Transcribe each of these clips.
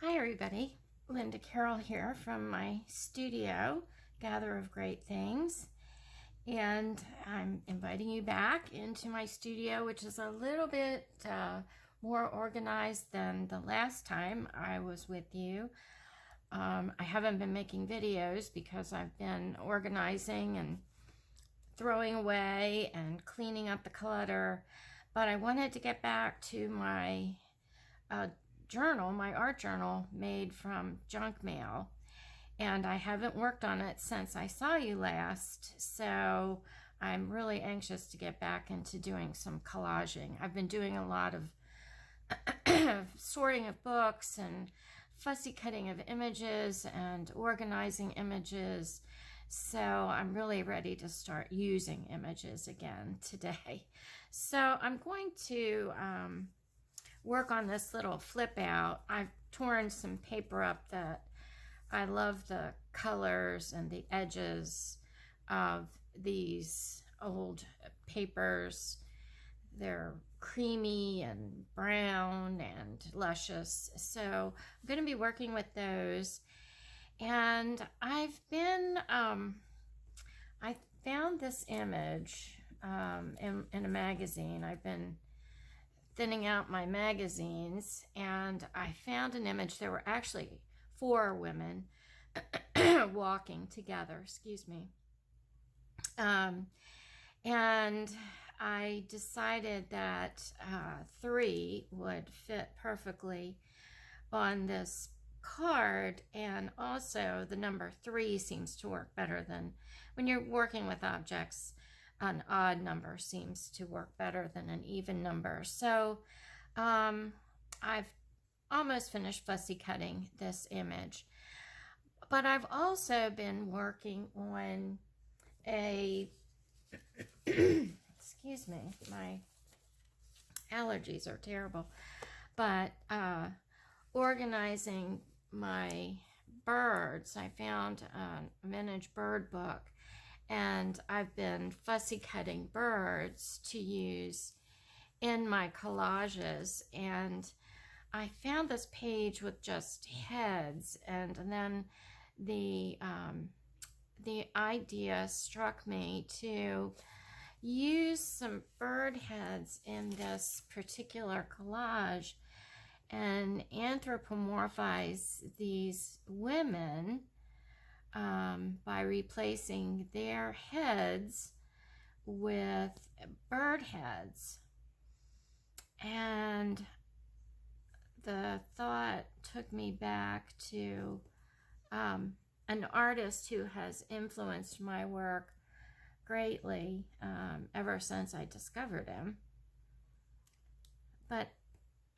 Hi everybody, Linda Carroll here from my studio, Gather of Great Things, and I'm inviting you back into my studio, which is a little bit more organized than the last time I was with you. I haven't been making videos because I've been organizing and throwing away and cleaning up the clutter, but I wanted to get back to my journal, my art journal made from junk mail, and I haven't worked on it since I saw you last, so I'm really anxious to get back into doing some collaging. I've been doing a lot of sorting of books and fussy cutting of images and organizing images, so I'm really ready to start using images again today. So I'm going to work on this little flip out. I've torn some paper up that I love the colors and the edges of these old papers. They're creamy and brown and luscious. So I'm going to be working with those. And I've been, I found this image in a magazine. I've been thinning out my magazines, and I found an image. There were actually 4 women walking together, excuse me. And I decided that 3 would fit perfectly on this card, and also the number 3 seems to work better than when you're working with objects. An odd number seems to work better than an even number. So I've almost finished fussy cutting this image, but I've also been working on a excuse me, my allergies are terrible, but organizing my birds. I found a vintage bird book, and I've been fussy cutting birds to use in my collages, and I found this page with just heads, and then the idea struck me to use some bird heads in this particular collage and anthropomorphize these women by replacing their heads with bird heads. And the thought took me back to an artist who has influenced my work greatly ever since I discovered him. But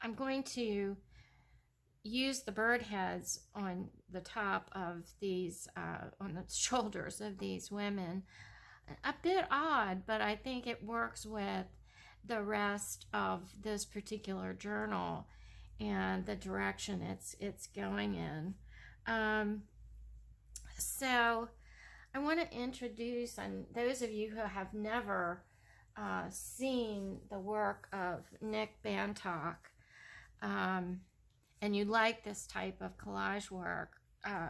I'm going to use the bird heads on the top of these, on the shoulders of these women. A bit odd, but I think it works with the rest of this particular journal and the direction it's going in. So I want to introduce, and those of you who have never seen the work of Nick Bantock, and you like this type of collage work,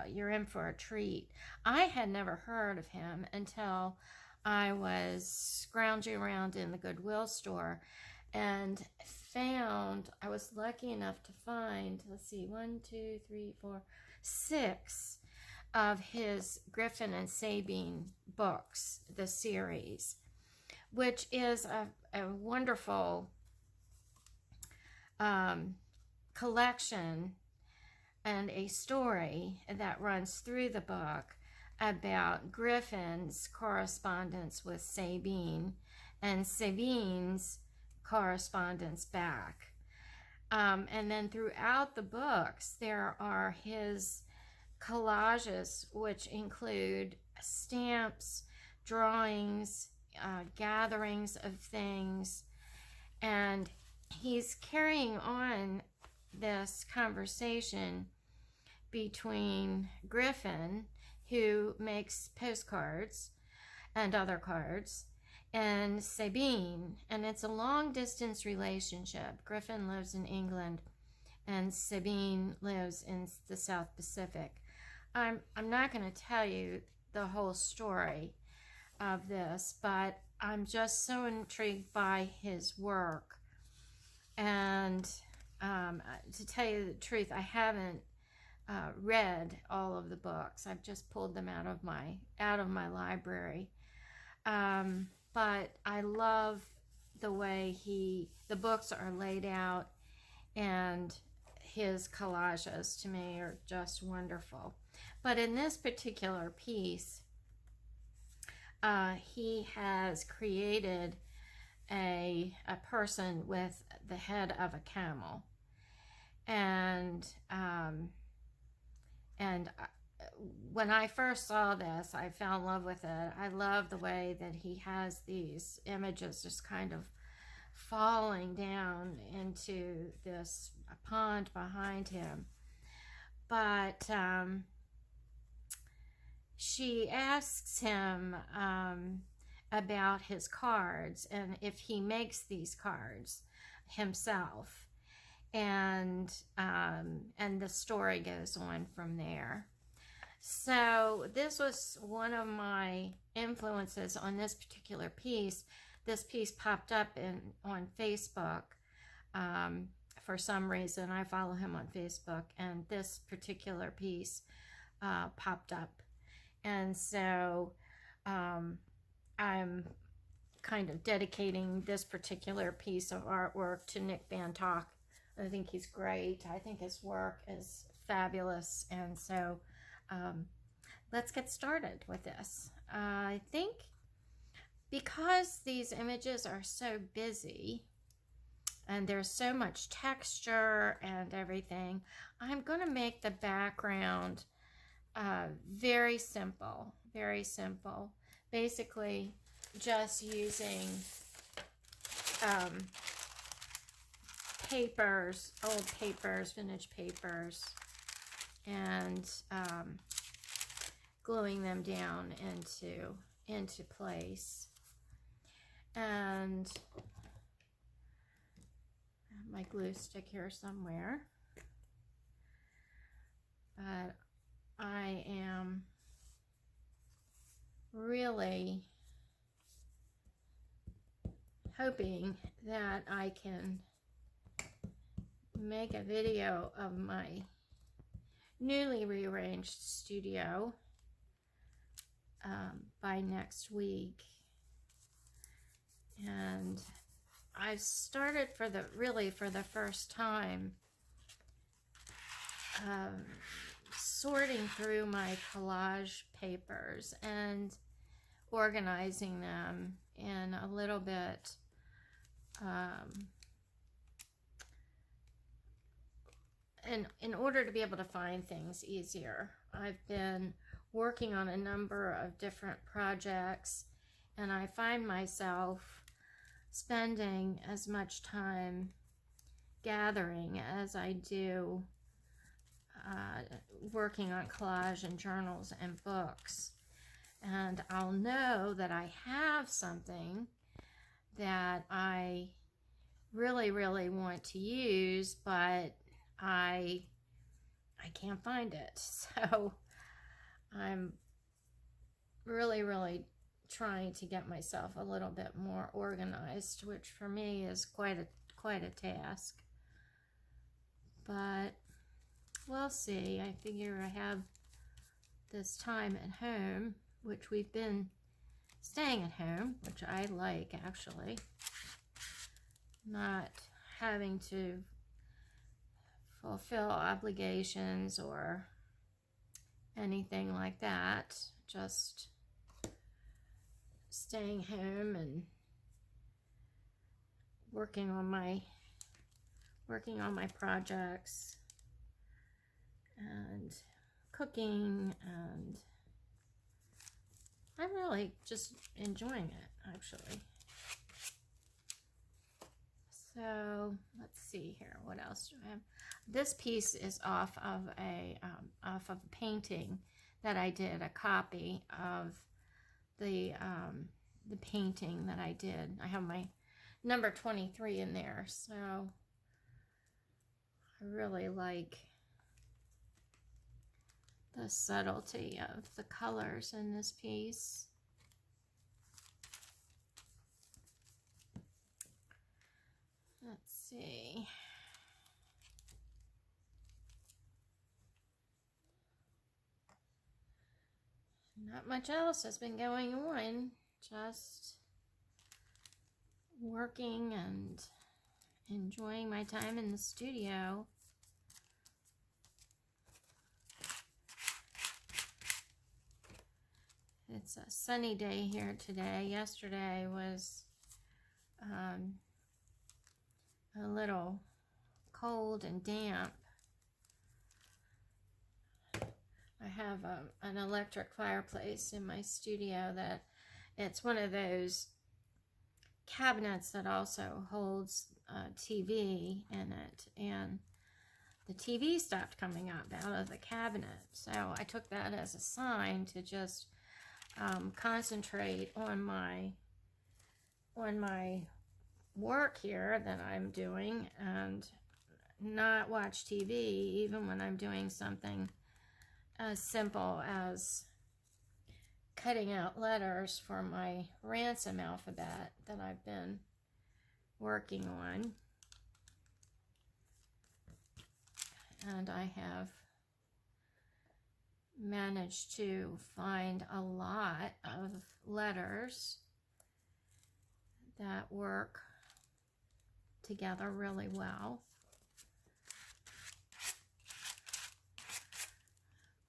you're in for a treat. I had never heard of him until I was scrounging around in the Goodwill store and found, I was lucky enough to find, let's see, 1, 2, 3, 4, 6 of his Griffin and Sabine books, the series, which is a wonderful collection and a story that runs through the book about Griffin's correspondence with Sabine and Sabine's correspondence back. And then throughout the books, there are his collages, which include stamps, drawings, gatherings of things, and he's carrying on this conversation between Griffin, who makes postcards and other cards, and Sabine, and it's a long distance relationship. Griffin lives in England and Sabine lives in the South Pacific. I'm not going to tell you the whole story of this, but I'm just so intrigued by his work. And to tell you the truth, I haven't read all of the books. I've just pulled them out of my library. But I love the way the books are laid out, and his collages to me are just wonderful. But in this particular piece, he has created a person with the head of a camel, and when I first saw this, I fell in love with it. I love the way that he has these images just kind of falling down into this pond behind him. But she asks him about his cards and if he makes these cards himself, and the story goes on from there. So this was one of my influences on this particular piece. This piece popped up on Facebook. For some reason, I follow him on Facebook, and this particular piece popped up. And so I'm kind of dedicating this particular piece of artwork to Nick Bantock. I think he's great. I think his work is fabulous. And so let's get started with this. I think because these images are so busy and there's so much texture and everything, I'm going to make the background very simple, very simple. Basically, just using papers, old papers, vintage papers, and gluing them down into place. And my glue stick here somewhere. But I am really hoping that I can make a video of my newly rearranged studio by next week. And I've started for the first time sorting through my collage papers and organizing them in a little bit in order to be able to find things easier. I've been working on a number of different projects, and I find myself spending as much time gathering as I do working on collage and journals and books. And I'll know that I have something that I really, really want to use, but I can't find it. So I'm really, really trying to get myself a little bit more organized, which for me is quite a task. But we'll see. I figure I have this time at home, which we've been staying at home, which I like actually. Not having to fulfill obligations or anything like that. Just staying home and working on my projects and cooking, and I'm really just enjoying it actually. So let's see here, what else do I have? This piece is off of a painting that I did, a copy of the painting that I did. I have my number 23 in there, so I really like the subtlety of the colors in this piece. Let's see. Not much else has been going on, just working and enjoying my time in the studio. It's a sunny day here today. Yesterday was a little cold and damp. I have an electric fireplace in my studio that it's one of those cabinets that also holds TV in it, and the TV stopped coming up out of the cabinet, so I took that as a sign to just concentrate on my work here that I'm doing and not watch TV even when I'm doing something as simple as cutting out letters for my ransom alphabet that I've been working on. And I have managed to find a lot of letters that work together really well.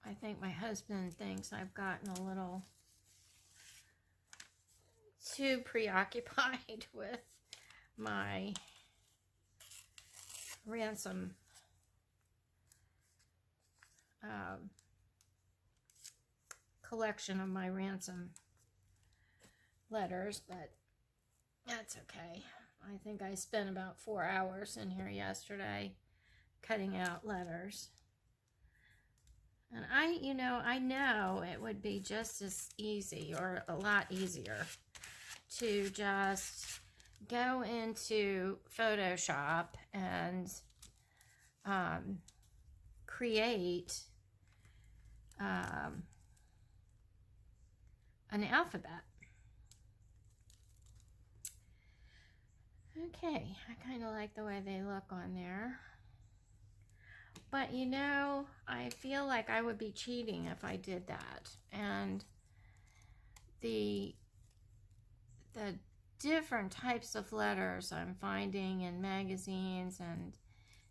I think my husband thinks I've gotten a little too preoccupied with my ransom collection of my ransom letters, but that's okay. I think I spent about 4 hours in here yesterday cutting out letters. And I know it would be just as easy or a lot easier to just go into Photoshop and create an alphabet. Okay, I kind of like the way they look on there. But I feel like I would be cheating if I did that. And the different types of letters I'm finding in magazines and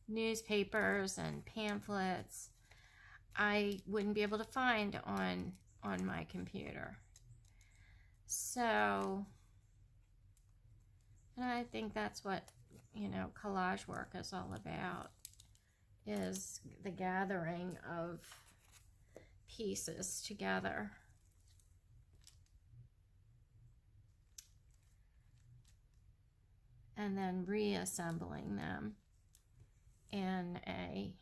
newspapers and pamphlets, I wouldn't be able to find on my computer. So, and I think that's what, collage work is all about, is the gathering of pieces together. And then reassembling them in a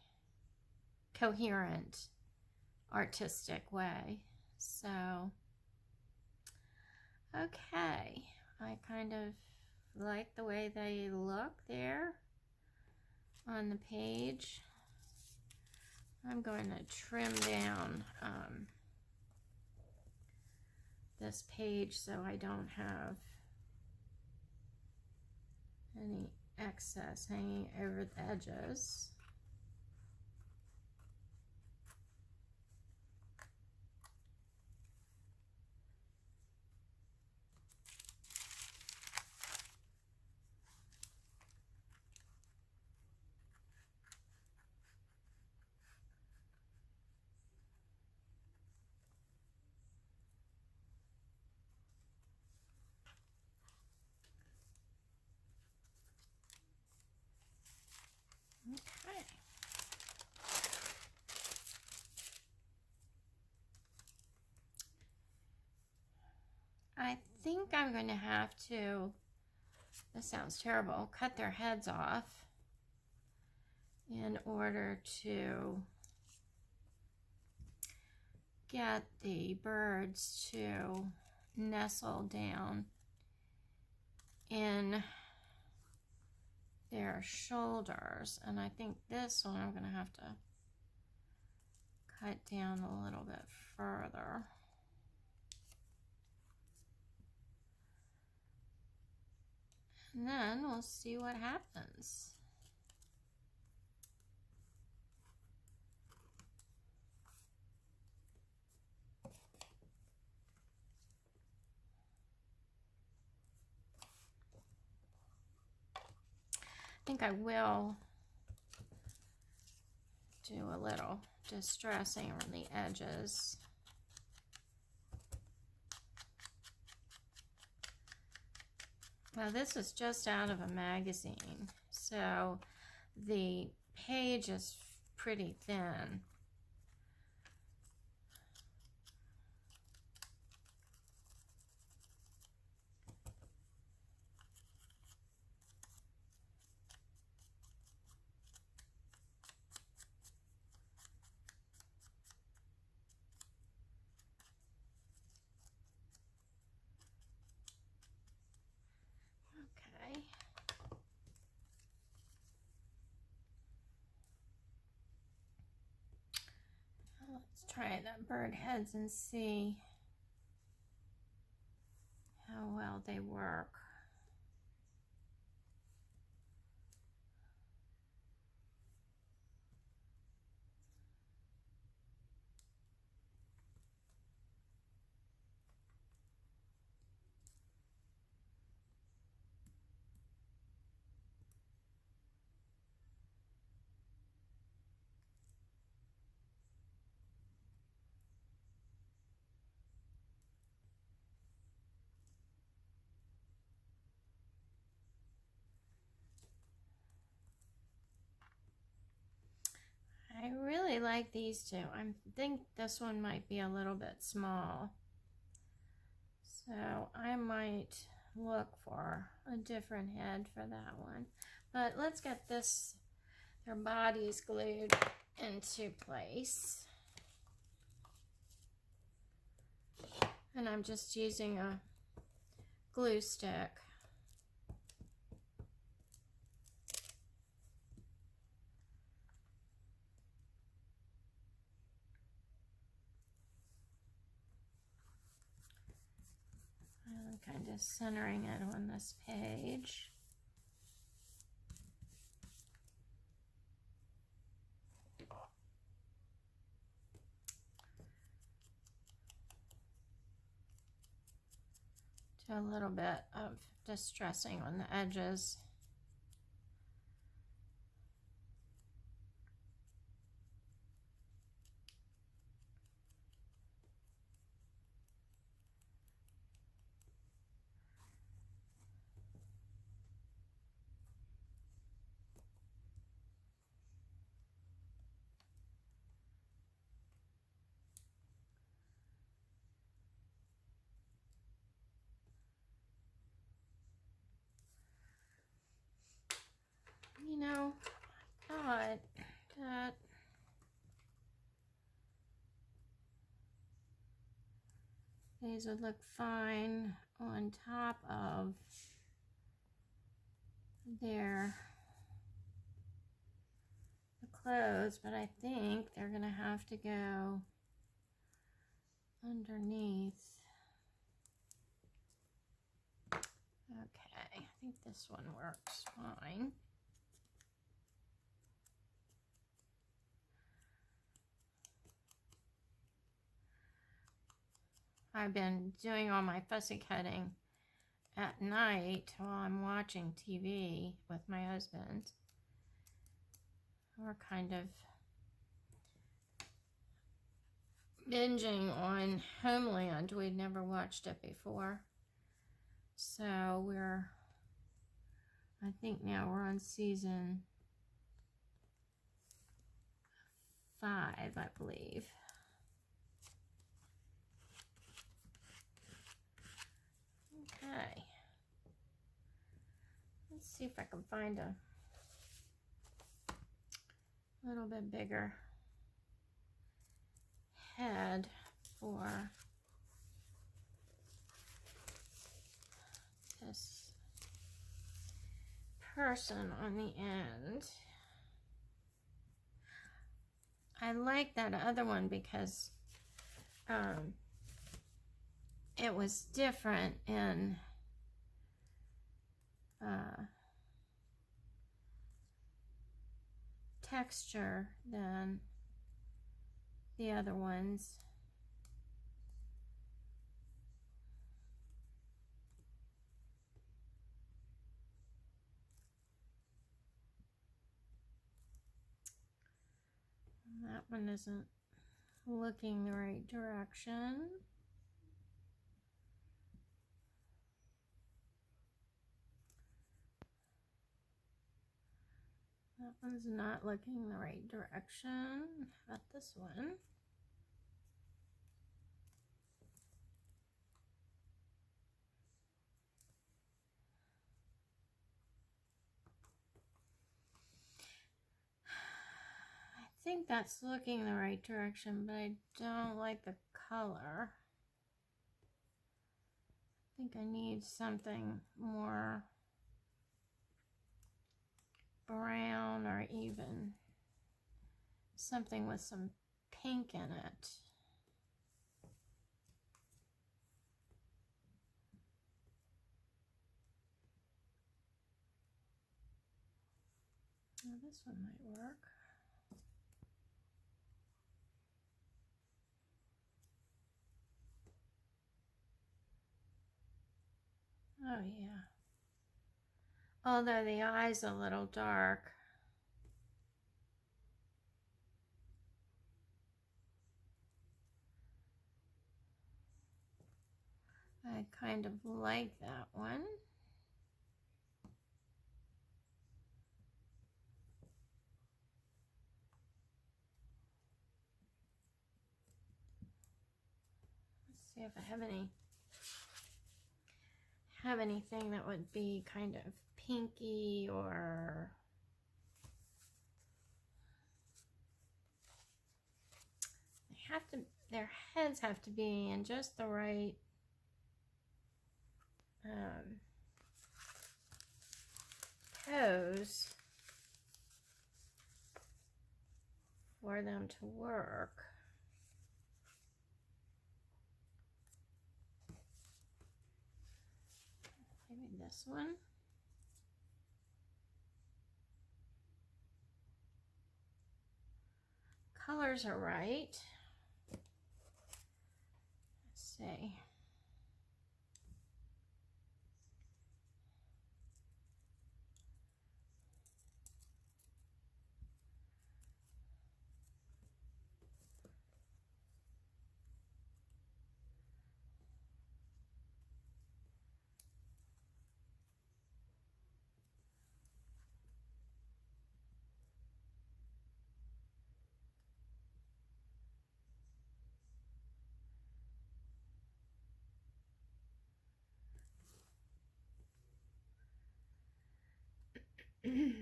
coherent, artistic way. So, okay, I kind of like the way they look there on the page. I'm going to trim down this page so I don't have any excess hanging over the edges. Okay. I think I'm going to have to, this sounds terrible, cut their heads off in order to get the birds to nestle down in their shoulders, and I think this one I'm going to have to cut down a little bit further. And then we'll see what happens. I think I will do a little distressing on the edges. Now this is just out of a magazine, so the page is pretty thin. Let's try the bird heads and see how well they work. I really like these two. I think this one might be a little bit small, so I might look for a different head for that one. But let's get their bodies glued into place. And I'm just using a glue stick. I'm kind of centering it on this page. Do a little bit of distressing on the edges. You know, I thought that these would look fine on top of the clothes, but I think they're gonna have to go underneath. Okay, I think this one works fine. I've been doing all my fussy cutting at night while I'm watching TV with my husband. We're kind of binging on Homeland. We'd never watched it before. So I think now we're on season 5, I believe. Okay. Let's see if I can find a little bit bigger head for this person on the end. I like that other one because it was different in texture than the other ones. That one isn't looking the right direction. That one's not looking the right direction. How about this one? I think that's looking the right direction, but I don't like the color. I think I need something more brown or even something with some pink in it. Well, this one might work. Oh yeah. Although the eye's a little dark. I kind of like that one. Let's see if I have anything that would be kind of pinky or their heads have to be in just the right pose for them to work. Maybe this one. Colors are right. Let's see. I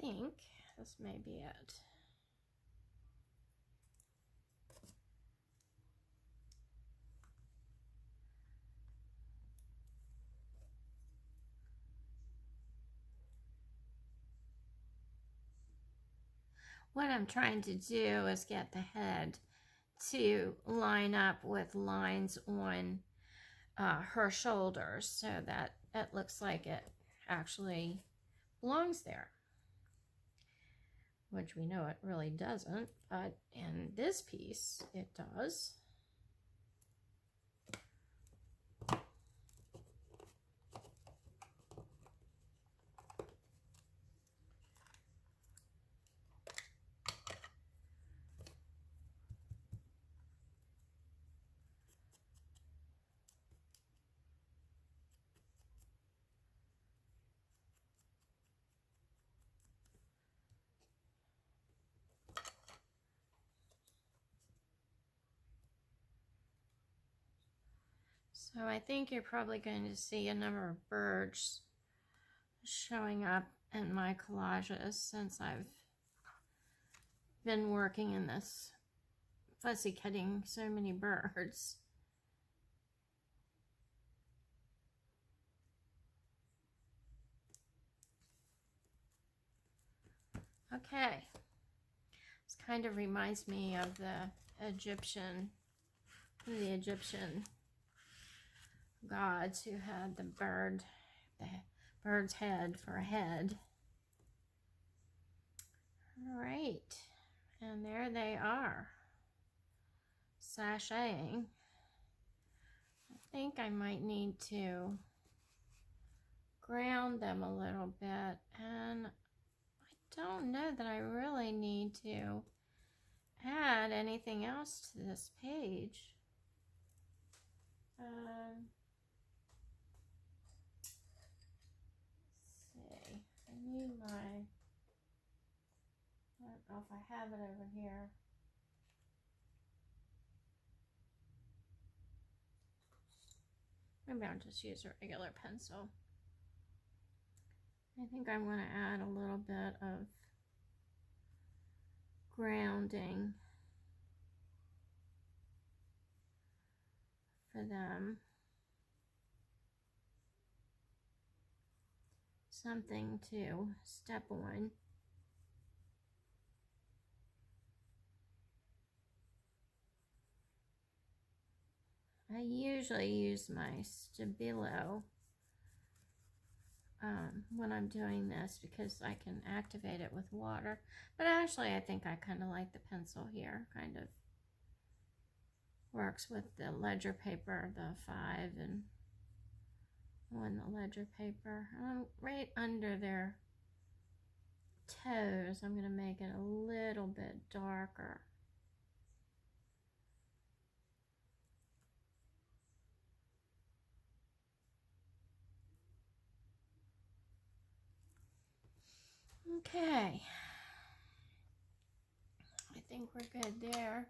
think this may be it. What I'm trying to do is get the head to line up with lines on her shoulders so that it looks like it actually belongs there, which we know it really doesn't, but in this piece it does. So I think you're probably going to see a number of birds showing up in my collages since I've been working in this fussy cutting so many birds. Okay, this kind of reminds me of the Egyptian gods who had the bird's head for a head. All right, and there they are, sashaying. I think I might need to ground them a little bit, and I don't know that I really need to add anything else to this page. Let's see, I need I don't know if I have it over here. Maybe I'll just use a regular pencil. I think I want to add a little bit of grounding for them. Something to step on. I usually use my Stabilo when I'm doing this because I can activate it with water. But actually I think I kind of like the pencil here. Kind of works with the ledger paper, the 5 and 1 the ledger paper. Right under their toes I'm going to make it a little bit darker. Okay, I think we're good there.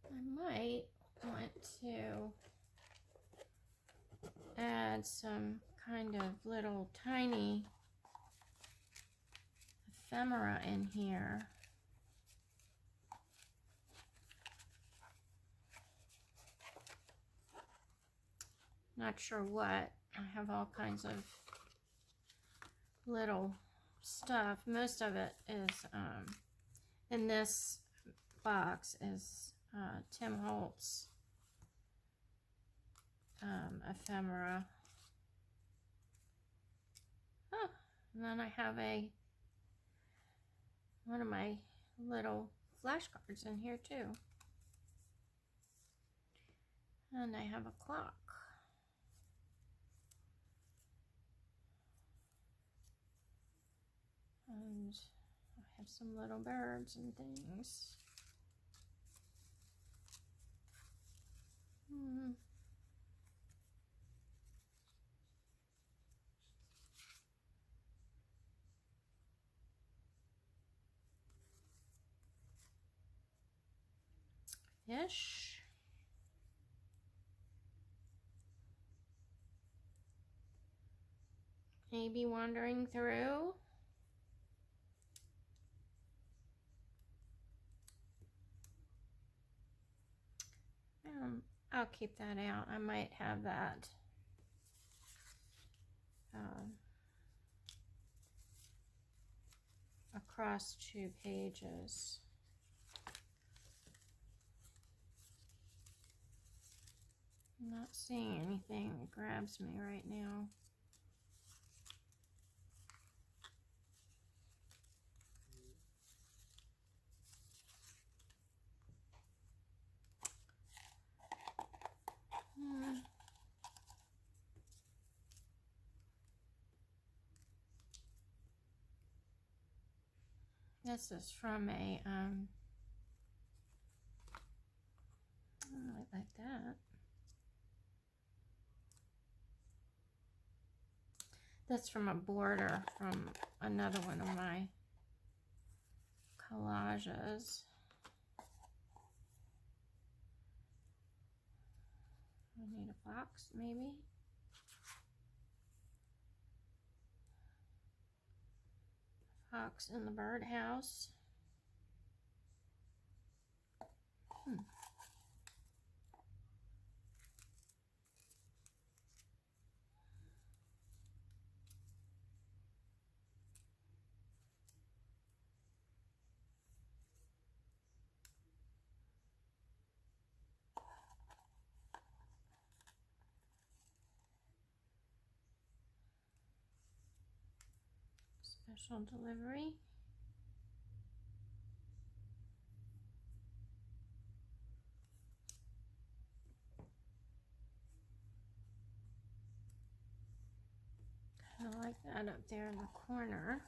I might want to add some kind of little tiny ephemera in here. Not sure what. I have all kinds of little stuff. Most of it is in this box is Tim Holtz ephemera. Oh, and then I have one of my little flashcards in here too. And I have a clock. And I have some little birds and things. Fish. Maybe wandering through. I'll keep that out. I might have that across 2 pages. I'm not seeing anything that grabs me right now. This is from a, I like that. That's from a border from another one of my collages. I need a box, maybe. hawks in the birdhouse. Special delivery. Kind of like that up there in the corner.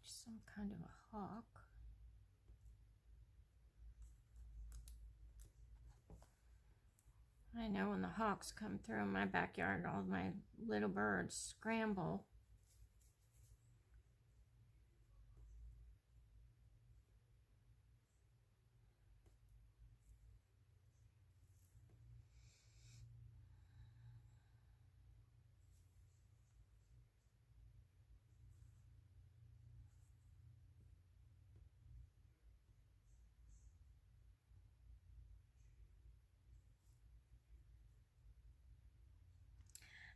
Some kind of a hawk. I know when the hawks come through my backyard, all my little birds scramble.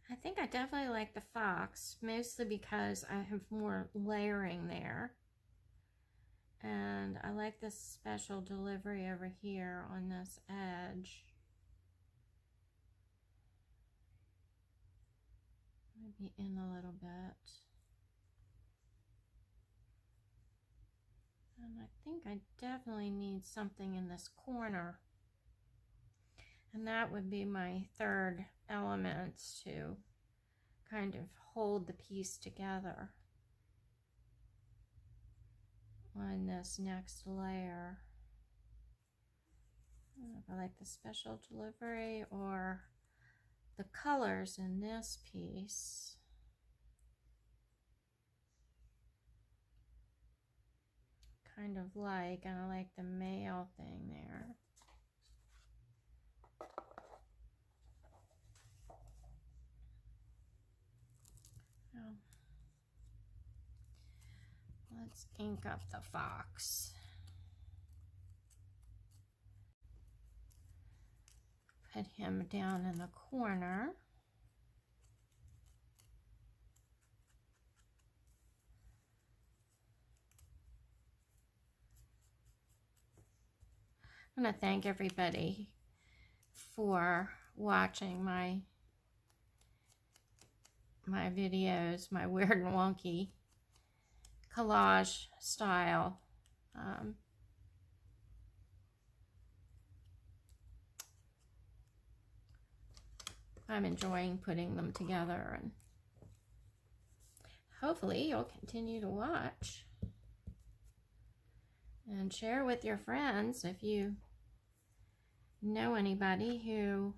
I think I definitely like the fox, mostly because I have more layering there. And I like this special delivery over here on this edge. Maybe in a little bit. And I think I definitely need something in this corner. And that would be my third element to kind of hold the piece together on this next layer. I don't know if I like the special delivery or the colors in this piece. Kind of like, and I like the male thing there. Let's ink up the fox. Put him down in the corner. I want to thank everybody for watching my videos, my weird and wonky collage style. I'm enjoying putting them together, and hopefully you'll continue to watch and share with your friends if you know anybody who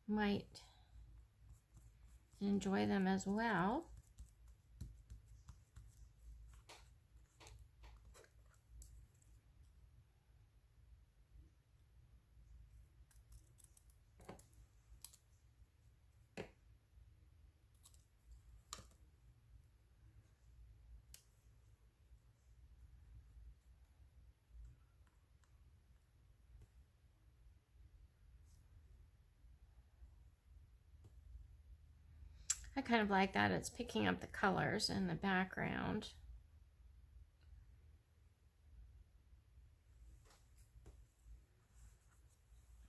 might enjoy them as well. I kind of like that. It's picking up the colors in the background.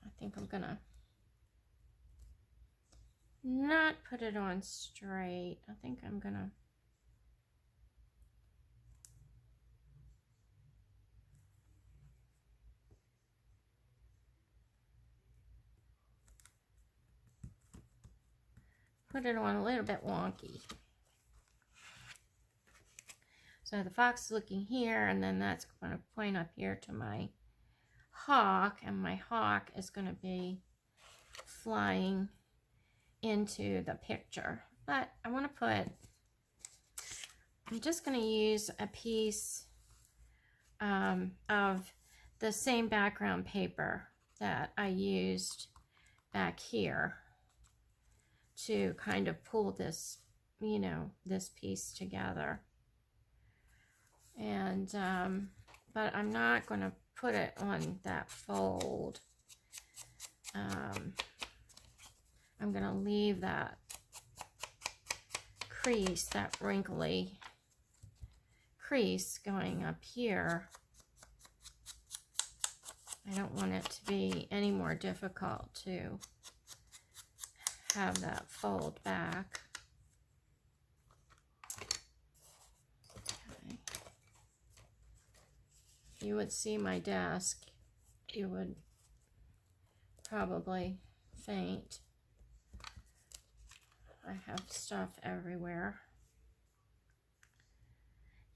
I think I'm gonna not put it on straight. I think I'm gonna put it on a little bit wonky. So the fox is looking here, and then that's going to point up here to my hawk, and my hawk is going to be flying into the picture. But I want to put, I'm just going to use a piece of the same background paper that I used back here to kind of pull this, you know, this piece together. And, but I'm not going to put it on that fold. I'm going to leave that crease, that wrinkly crease going up here. I don't want it to be any more difficult to have that fold back. Okay. If you would see my desk, you would probably faint. I have stuff everywhere.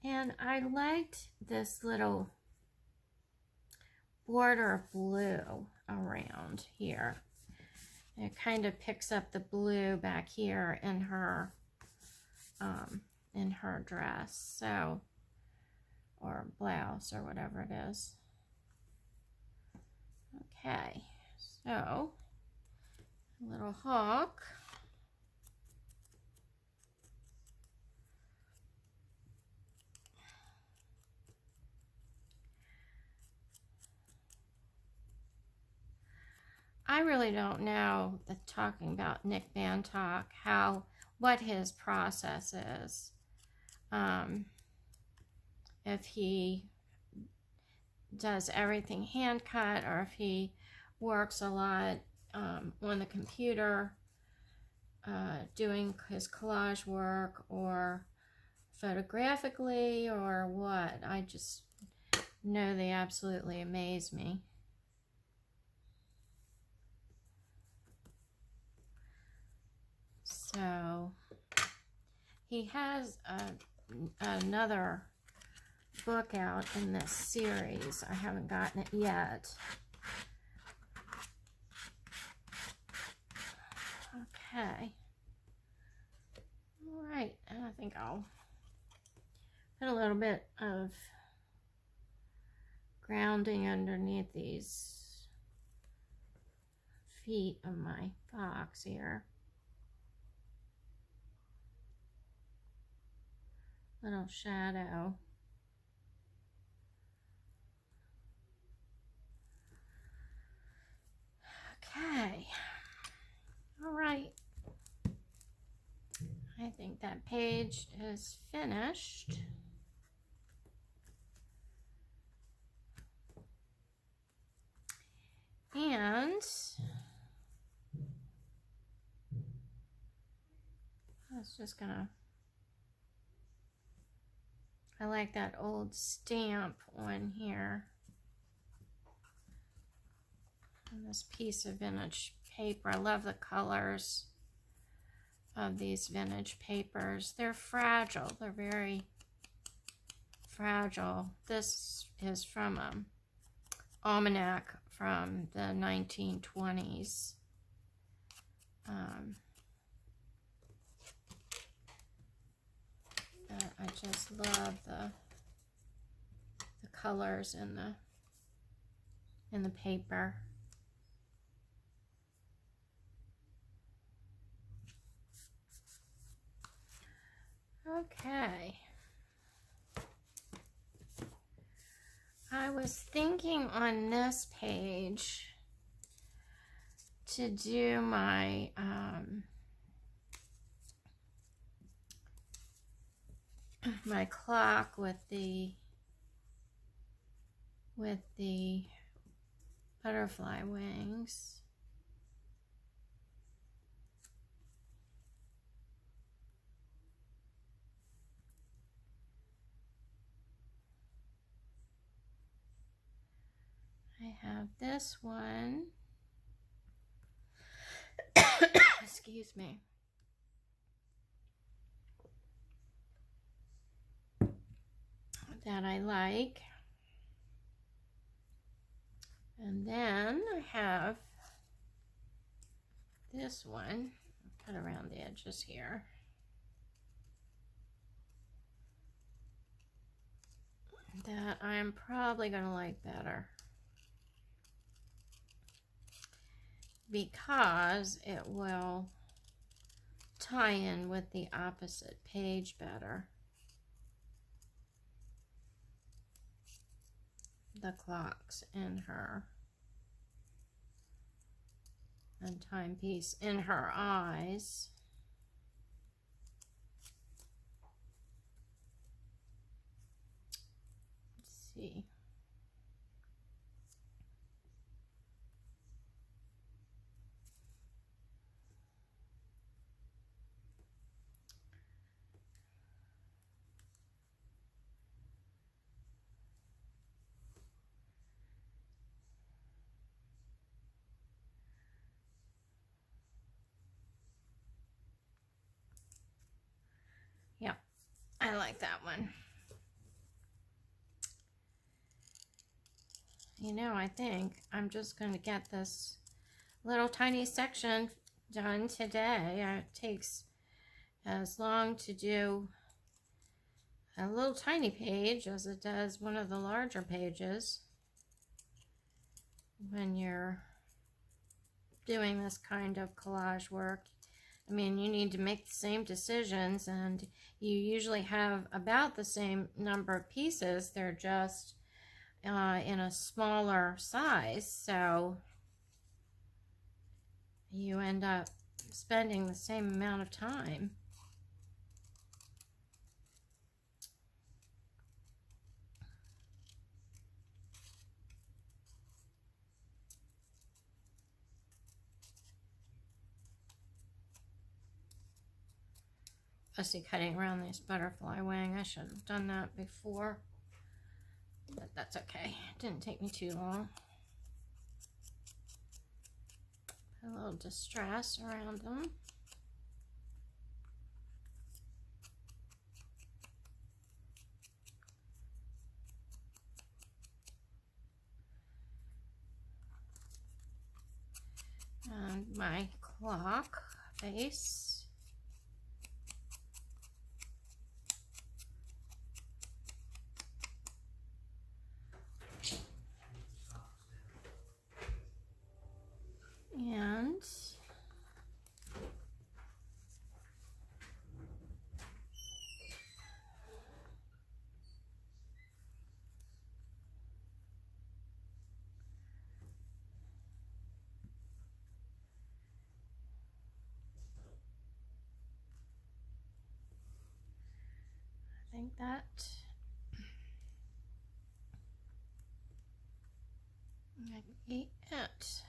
And I liked this little border of blue around here. It kind of picks up the blue back here in her dress, so, or blouse or whatever it is. Okay, so a little hook. I really don't know, talking about Nick Bantock, what his process is. If he does everything hand cut, or if he works a lot on the computer, doing his collage work, or photographically, or what. I just know they absolutely amaze me. So he has another book out in this series. I haven't gotten it yet. Okay. All right, and I think I'll put a little bit of grounding underneath these feet of my box here. Little shadow. Okay. All right. I think that page is finished. And I was just gonna, I like that old stamp on here. And this piece of vintage paper. I love the colors of these vintage papers. They're fragile. They're very fragile. This is from an almanac from the 1920s. I just love the colors in the paper. Okay. I was thinking on this page to do my my clock with the butterfly wings. I have this one. Excuse me. That I like. And then I have this one. I'll cut around the edges here. That I'm probably going to like better. because it will tie in with the opposite page better. The clocks in her and timepiece in her eyes. Let's see. Yeah, I like that one. You know, I think I'm just going to get this little tiny section done today. It takes as long to do a little tiny page as it does one of the larger pages when you're doing this kind of collage work. I mean, you need to make the same decisions, and you usually have about the same number of pieces. They're just in a smaller size, so you end up spending the same amount of time. Fussy cutting around this butterfly wing. I should have done that before, but that's okay. It didn't take me too long. A little distress around them. And my clock face. And I think that might be it.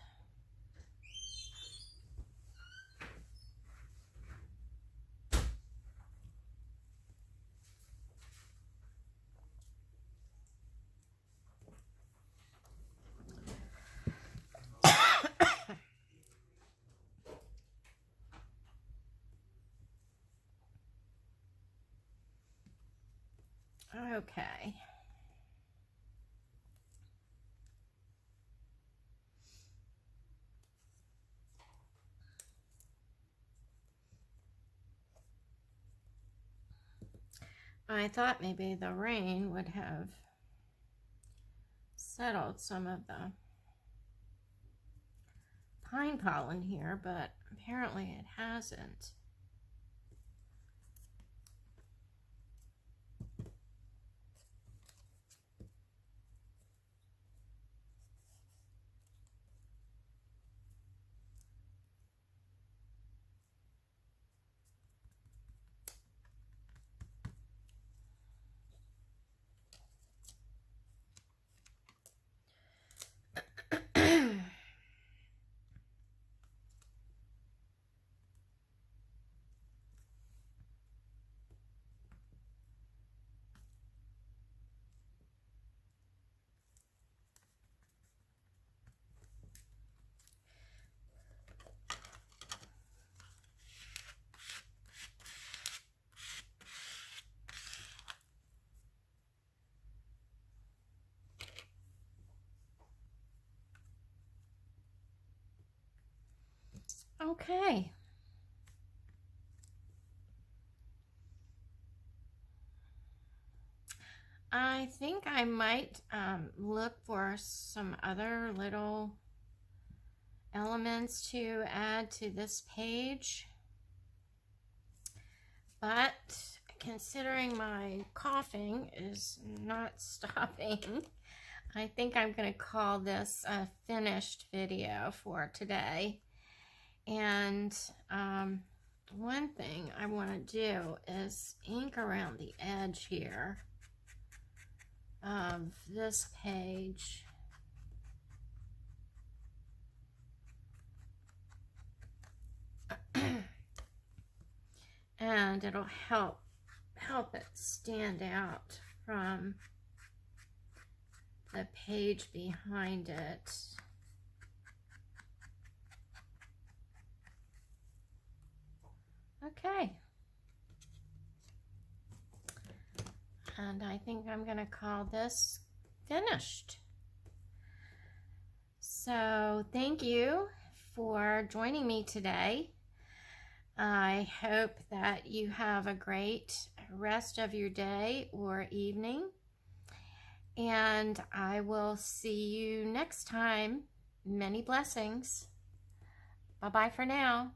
Okay. I thought maybe the rain would have settled some of the pine pollen here, but apparently it hasn't. Okay. I think I might look for some other little elements to add to this page. But considering my coughing is not stopping, I think I'm going to call this a finished video for today. And one thing I want to do is ink around the edge here of this page. And it'll help it stand out from the page behind it. Okay. And I think I'm going to call this finished. So thank you for joining me today. I hope that you have a great rest of your day or evening. And I will see you next time. Many blessings. Bye-bye for now.